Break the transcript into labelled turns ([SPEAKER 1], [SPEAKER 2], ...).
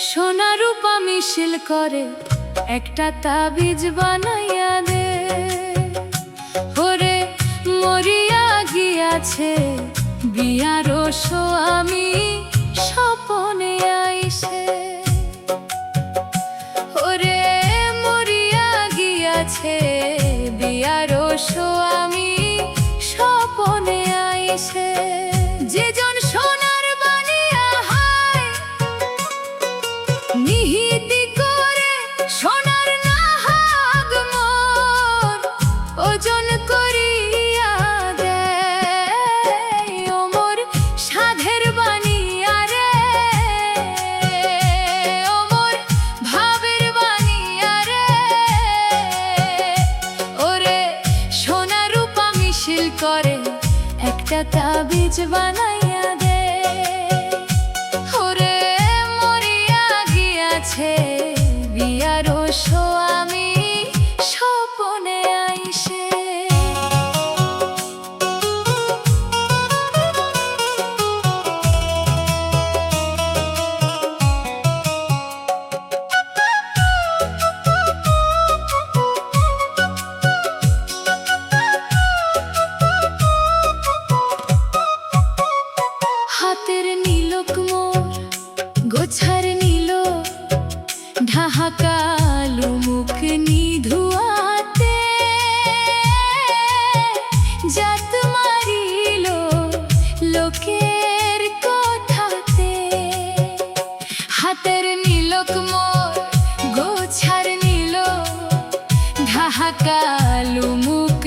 [SPEAKER 1] সোনা রূপা মিশিল করে একটা তাবিজ বানাইয়া দে। ওরে মরিয়া গিয়াছে বিয়ার স্বামী স্বপনে আইসে। ওরে মরিয়া গিয়াছে বিয়ার স্বামী স্বপনে আইসে। যেজন সোনার বানিয়া হয় নিহিতি করে সোনার নাহাগ মোর ওজন করিয়া দেয়। ও মোর সাধের বানিয়া রে, ও মোর ভাবের বানিয়া রে। ওরে সোনা রূপা মিশিল করে একটা তাবিজ বানাইয়া দে। ওরে মরিয়া গিয়াছে বিয়ার স্বামী স্বপনে আইসে। হাতের নীলক মোর গোছার নীল ঢাকালু মুখ নিধুয়াতে। জাত মারিল লোকের কথাতে। হাতের নীলক মোর গোছার নীল ঢাকালু মুখ